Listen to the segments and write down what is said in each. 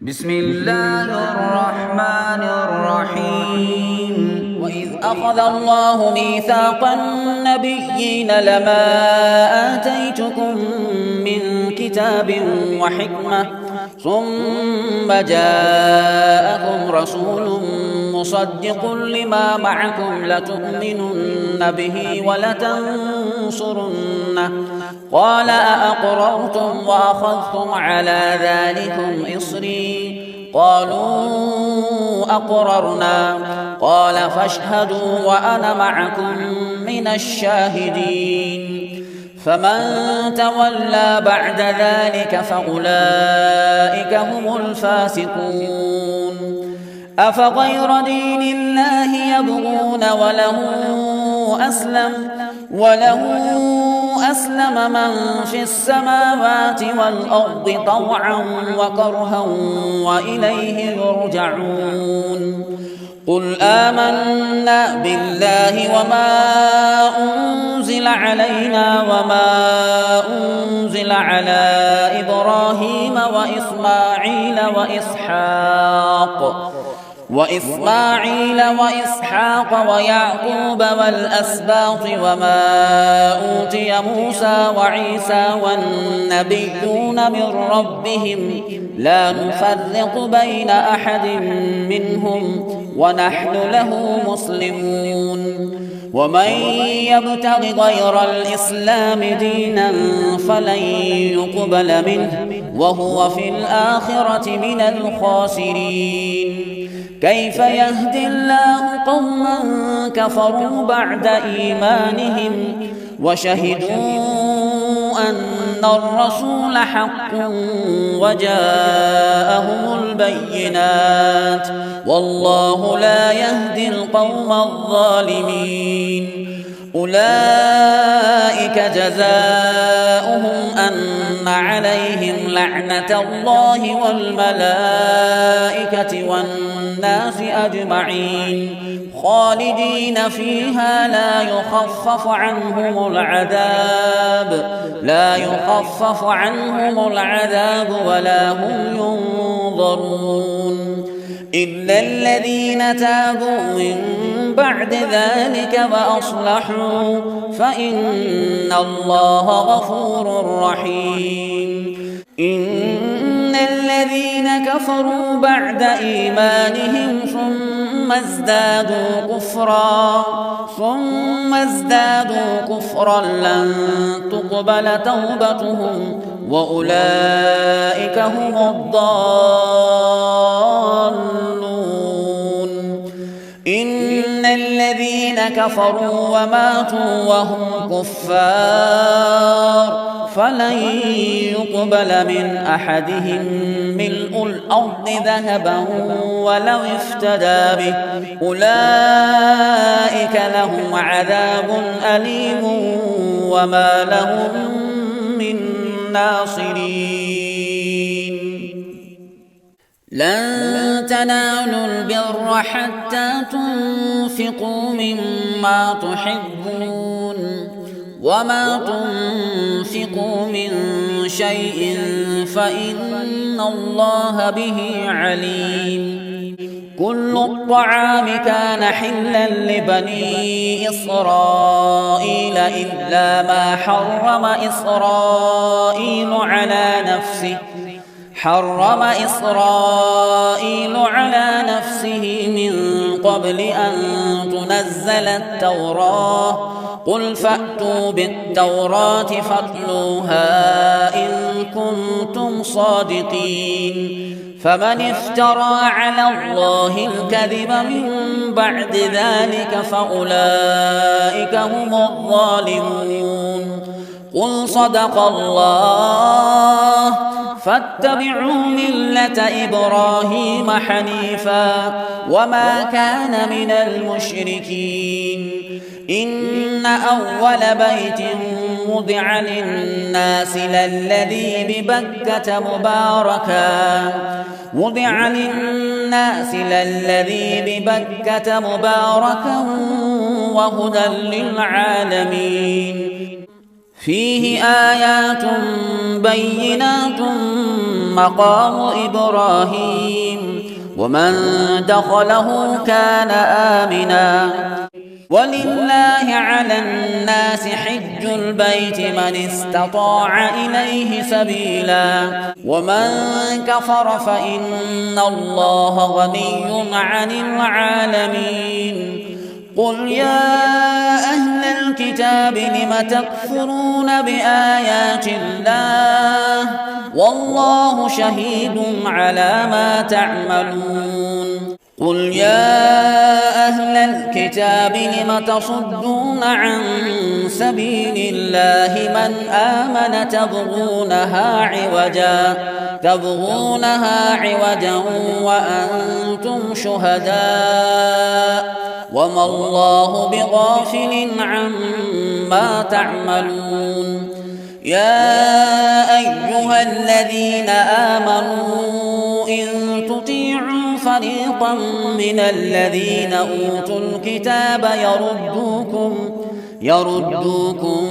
بسم الله الرحمن الرحيم. وإذ أخذ الله ميثاق النبيين لما آتيتكم من كتاب وحكمة ثم جاءكم رسول مصدق لما معكم لتؤمنن به ولتنصرنه قال أأقررتم وأخذتم على ذلكم إصري قالوا أقررنا قال فاشهدوا وأنا معكم من الشاهدين فمن تولى بعد ذلك فأولئك هم الفاسقون أفغير دين الله يبغون وله أسلم من في السماوات والأرض طوعا وكرها وإليه يرجعون قل آمنا بالله وما أنزل علينا وما أنزل على إبراهيم وإسحاق ويعقوب والأسباط وما أوتي موسى وعيسى والنبيون من ربهم لا نفرق بين أحد منهم ونحن له مسلمون ومن يبتغ غير الإسلام دينا فلن يقبل منه وهو في الآخرة من الخاسرين كيف يهدي الله قوما كفروا بعد إيمانهم وشهدوا أن الرسول حق وجاءهم البينات والله لا يهدي القوم الظالمين أولئك جزاؤهم أن عليهم لعنة الله والملائكة والناس أجمعين خالدين فيها لا يخفف عنهم العذاب ولا هم ينظرون إلا الذين تابوا من بعد ذلك وأصلحوا فإن الله غفور رحيم إن الذين كفروا بعد إيمانهم ثم ازدادوا كفرا لن تقبل توبتهم وأولئك هم الضالون إن الذين كفروا وماتوا وهم كفار فلن يقبل من أحدهم ملء الأرض ذهبا ولو افتدى به أولئك لهم عذاب أليم وما لهم من ناصرين لن تنالوا البر حتى تنفقوا مما تحبون وما تنفقوا من شيء فإن الله به عليم كل الطعام كان حلا لبني إسرائيل إلا ما حرم إسرائيل على نفسه من قبل أن تنزل التوراة قل فأتوا بالتوراة فاتلوها إن كنتم صادقين فمن افترى على الله الكذب من بعد ذلك فأولئك هم الظالمون قل صدق الله فاتبعوا ملة إبراهيم حنيفا وما كان من المشركين إن أول بيت وضع للناس للذي ببكة مباركا وهدى للعالمين فيه آيات بينات مقام إبراهيم ومن دخله كان آمنا ولله على الناس حج البيت من استطاع إليه سبيلا ومن كفر فإن الله غني عن العالمين قل يا أهل الكتاب لم تكفرون بآيات الله والله شهيد على ما تعملون قل يا أهل الكتاب لم تصدون عن سبيل الله من آمن تبغونها عوجا وأنتم شهداء وما الله بغافل عما تعملون يا أيها الذين آمنوا إن تطيعوا فريقا من الذين أوتوا الكتاب يردوكم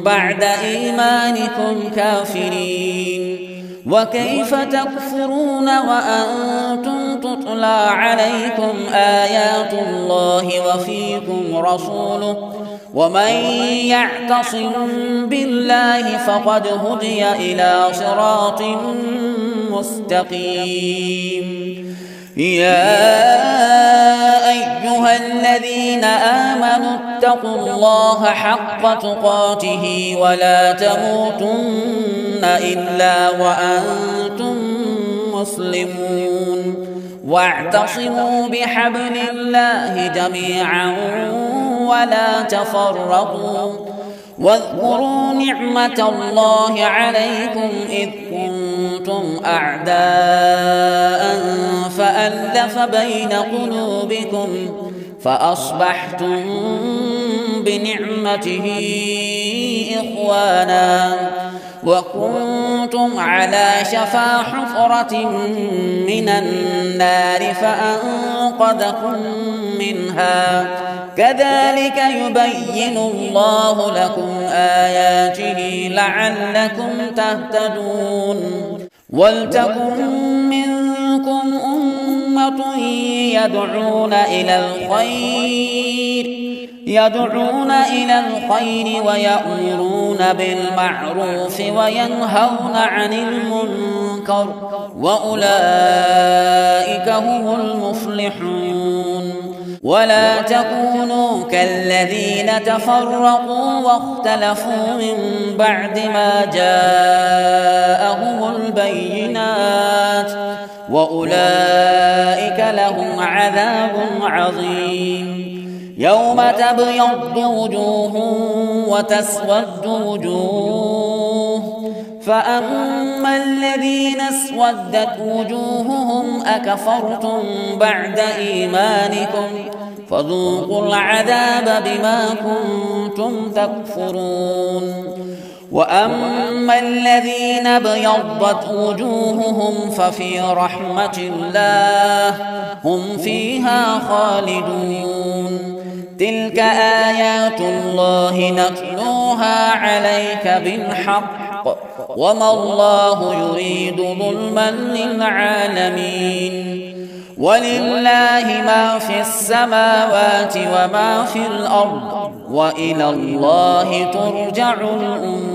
بعد إيمانكم كافرين وكيف تكفرون وأنتم تتلى عليكم آيات الله وفيكم رسوله ومن يعتصم بالله فقد هدي إلى صراط مستقيم يا أيها الذين آمنوا اتقوا الله حق تقاته ولا تموتن إلا وأنتم مسلمون واعتصموا بحبل الله جميعا ولا تفرقوا واذكروا نعمة الله عليكم إذ كنتم أعداء فألف بين قلوبكم فأصبحتم بنعمته إخوانا وكنتم على شفا حفرة من النار فأنقذكم منها كذلك يبين الله لكم آياته لعلكم تهتدون ولتكن منكم أمة يدعون إلى الخير ويأمرون بالمعروف وينهون عن المنكر وأولئك هم المفلحون ولا تكونوا كالذين تفرقوا واختلفوا من بعد ما جاءهم البينات وأولئك لهم عذاب عظيم يوم تبيض وجوه وتسود وجوه فأما الذين اسودت وجوههم أكفرتم بعد إيمانكم فذوقوا العذاب بما كنتم تكفرون وأما الذين ابيضت وجوههم ففي رحمة الله هم فيها خالدون تلك آيات الله نتلوها عليك بالحق وما الله يريد ظلما للعالمين ولله ما في السماوات وما في الأرض وإلى الله ترجع الأمور